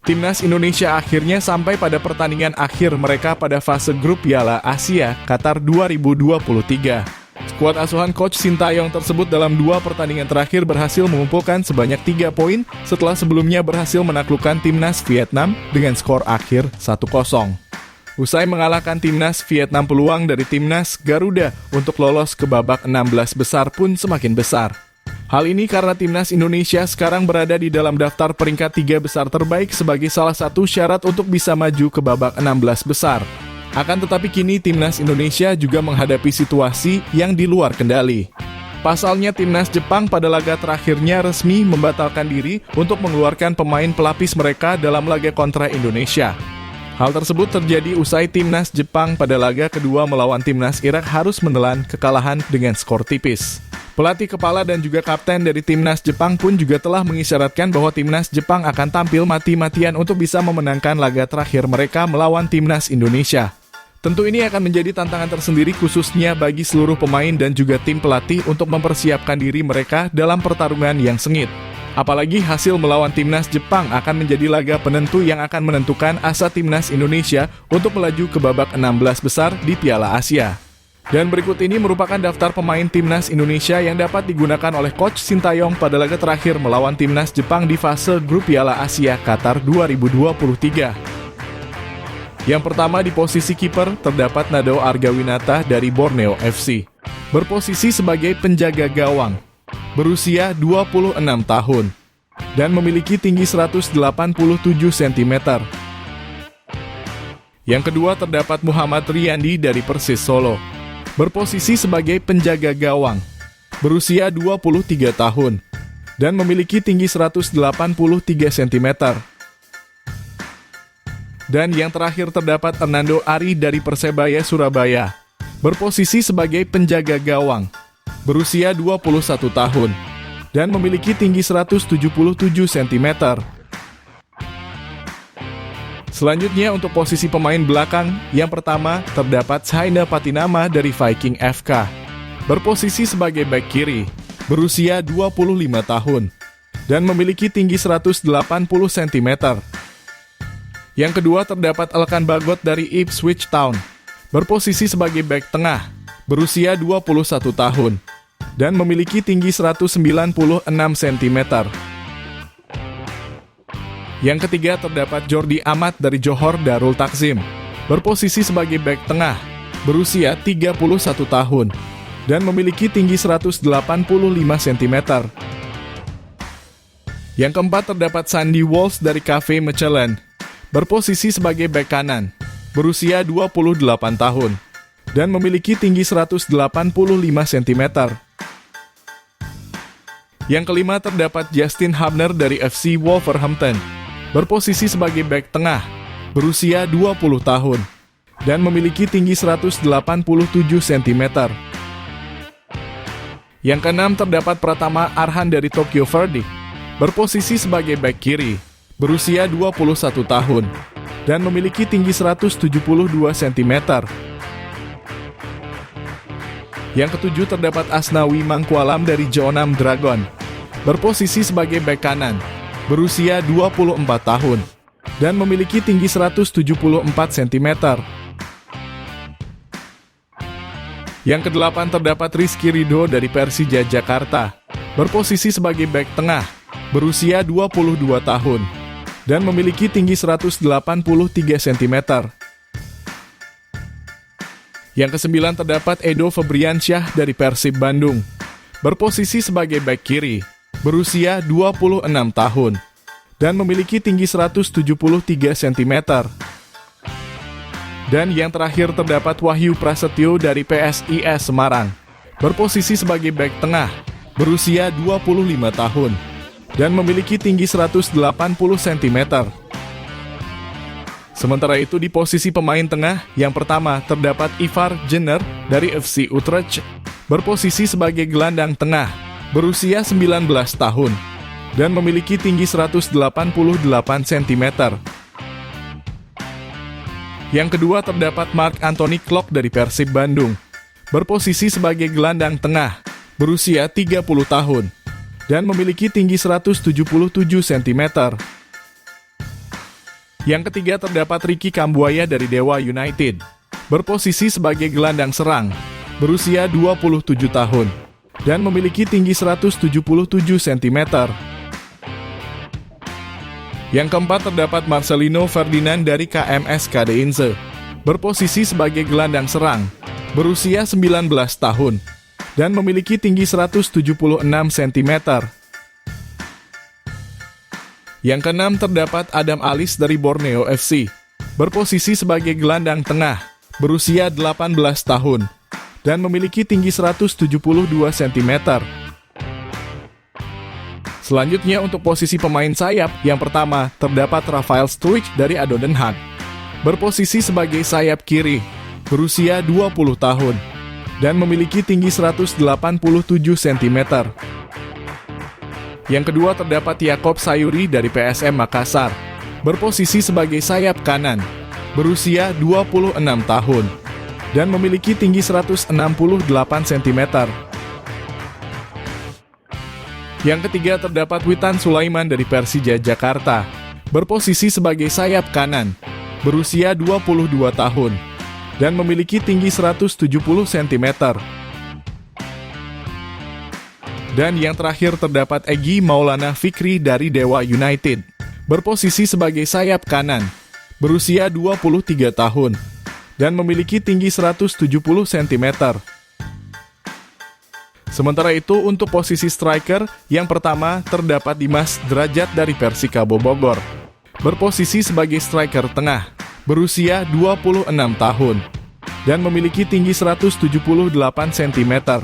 Timnas Indonesia akhirnya sampai pada pertandingan akhir mereka pada fase grup Piala Asia Qatar 2023. Skuad asuhan Coach Sintayong tersebut dalam 2 pertandingan terakhir berhasil mengumpulkan sebanyak 3 poin setelah sebelumnya berhasil menaklukkan Timnas Vietnam dengan skor akhir 1-0. Usai mengalahkan Timnas Vietnam, peluang dari Timnas Garuda untuk lolos ke babak 16 besar pun semakin besar. Hal ini karena Timnas Indonesia sekarang berada di dalam daftar peringkat 3 besar terbaik sebagai salah satu syarat untuk bisa maju ke babak 16 besar. Akan tetapi kini Timnas Indonesia juga menghadapi situasi yang di luar kendali. Pasalnya Timnas Jepang pada laga terakhirnya resmi membatalkan diri untuk mengeluarkan pemain pelapis mereka dalam laga kontra Indonesia. Hal tersebut terjadi usai Timnas Jepang pada laga kedua melawan Timnas Irak harus menelan kekalahan dengan skor tipis. Pelatih kepala dan juga kapten dari Timnas Jepang pun juga telah mengisyaratkan bahwa Timnas Jepang akan tampil mati-matian untuk bisa memenangkan laga terakhir mereka melawan Timnas Indonesia. Tentu ini akan menjadi tantangan tersendiri khususnya bagi seluruh pemain dan juga tim pelatih untuk mempersiapkan diri mereka dalam pertarungan yang sengit. Apalagi hasil melawan Timnas Jepang akan menjadi laga penentu yang akan menentukan asa Timnas Indonesia untuk melaju ke babak 16 besar di Piala Asia. Dan berikut ini merupakan daftar pemain Timnas Indonesia yang dapat digunakan oleh Coach Sintayong pada laga terakhir melawan Timnas Jepang di fase grup Piala Asia Qatar 2023. Yang pertama di posisi kiper terdapat Nado Argawinata dari Borneo FC. Berposisi sebagai penjaga gawang. Berusia 26 tahun. Dan memiliki tinggi 187 cm. Yang kedua terdapat Muhammad Riyandi dari Persis Solo. Berposisi sebagai penjaga gawang, berusia 23 tahun, dan memiliki tinggi 183 cm. Dan yang terakhir terdapat Hernando Ari dari Persebaya Surabaya, berposisi sebagai penjaga gawang, berusia 21 tahun, dan memiliki tinggi 177 cm. Selanjutnya untuk posisi pemain belakang, yang pertama terdapat Saina Patinama dari Viking FK. Berposisi sebagai bek kiri, berusia 25 tahun, dan memiliki tinggi 180 cm. Yang kedua terdapat Elkan Bagot dari Ipswich Town. Berposisi sebagai bek tengah, berusia 21 tahun, dan memiliki tinggi 196 cm. Yang ketiga terdapat Jordi Amat dari Johor Darul Takzim, berposisi sebagai bek tengah, berusia 31 tahun, dan memiliki tinggi 185 cm. Yang keempat terdapat Sandy Walsh dari Cafe Mechelen, berposisi sebagai bek kanan, berusia 28 tahun, dan memiliki tinggi 185 cm. Yang kelima terdapat Justin Hubner dari FC Wolverhampton, berposisi sebagai bek tengah, berusia 20 tahun, dan memiliki tinggi 187 cm. Yang keenam terdapat Pratama Arhan dari Tokyo Verdy, berposisi sebagai bek kiri, berusia 21 tahun, dan memiliki tinggi 172 cm. Yang ketujuh terdapat Asnawi Mangkualam dari Jeonnam Dragon, berposisi sebagai bek kanan, berusia 24 tahun, dan memiliki tinggi 174 cm. Yang kedelapan terdapat Rizky Ridho dari Persija Jakarta, berposisi sebagai bek tengah, berusia 22 tahun, dan memiliki tinggi 183 cm. Yang kesembilan terdapat Edo Febriansyah dari Persib Bandung, berposisi sebagai bek kiri, berusia 26 tahun, dan memiliki tinggi 173 cm. Dan yang terakhir terdapat Wahyu Prasetyo dari PSIS Semarang, berposisi sebagai bek tengah, berusia 25 tahun, dan memiliki tinggi 180 cm. Sementara itu di posisi pemain tengah, yang pertama terdapat Ivar Jenner dari FC Utrecht, berposisi sebagai gelandang tengah, berusia 19 tahun, dan memiliki tinggi 188 cm. Yang kedua terdapat Mark Anthony Klok dari Persib Bandung, berposisi sebagai gelandang tengah, berusia 30 tahun, dan memiliki tinggi 177 cm. Yang ketiga terdapat Ricky Kambuaya dari Dewa United. Berposisi sebagai gelandang serang, berusia 27 tahun, dan memiliki tinggi 177 cm. Yang keempat terdapat Marcelino Ferdinand dari KMS Kadeinze. Berposisi sebagai gelandang serang, berusia 19 tahun, dan memiliki tinggi 176 cm. Yang keenam terdapat Adam Alis dari Borneo FC. Berposisi sebagai gelandang tengah, berusia 18 tahun, dan memiliki tinggi 172 cm. Selanjutnya untuk posisi pemain sayap, yang pertama terdapat Rafael Struijk dari ADO Den Haag. Berposisi sebagai sayap kiri, berusia 20 tahun, dan memiliki tinggi 187 cm. Yang kedua terdapat Yakob Sayuri dari PSM Makassar. Berposisi sebagai sayap kanan, berusia 26 tahun, dan memiliki tinggi 168 cm. Yang ketiga terdapat Witan Sulaiman dari Persija Jakarta. Berposisi sebagai sayap kanan, berusia 22 tahun, dan memiliki tinggi 170 cm. Dan yang terakhir terdapat Egy Maulana Fikri dari Dewa United. Berposisi sebagai sayap kanan, berusia 23 tahun, dan memiliki tinggi 170 cm. Sementara itu untuk posisi striker, yang pertama terdapat Dimas Derajat dari Persikabo Bogor. Berposisi sebagai striker tengah, berusia 26 tahun, dan memiliki tinggi 178 cm.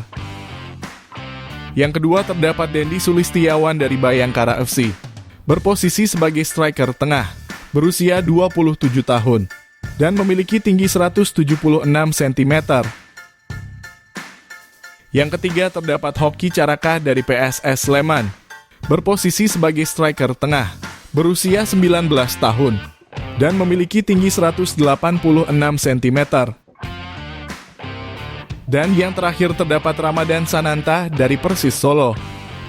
Yang kedua terdapat Dendi Sulistiawan dari Bayangkara FC. Berposisi sebagai striker tengah, berusia 27 tahun, dan memiliki tinggi 176 cm. Yang ketiga terdapat Hoki Caraka dari PSS Sleman. Berposisi sebagai striker tengah, berusia 19 tahun, dan memiliki tinggi 186 cm. Dan yang terakhir terdapat Ramadan Sananta dari Persis Solo.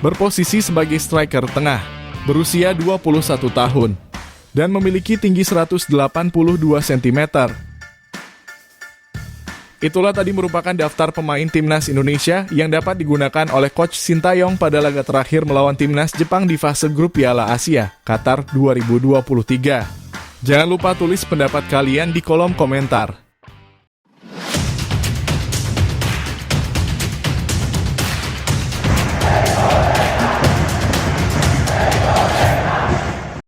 Berposisi sebagai striker tengah, berusia 21 tahun, dan memiliki tinggi 182 cm. Itulah tadi merupakan daftar pemain Timnas Indonesia yang dapat digunakan oleh Coach Sintayong pada laga terakhir melawan Timnas Jepang di fase grup Piala Asia, Qatar 2023. Jangan lupa tulis pendapat kalian di kolom komentar.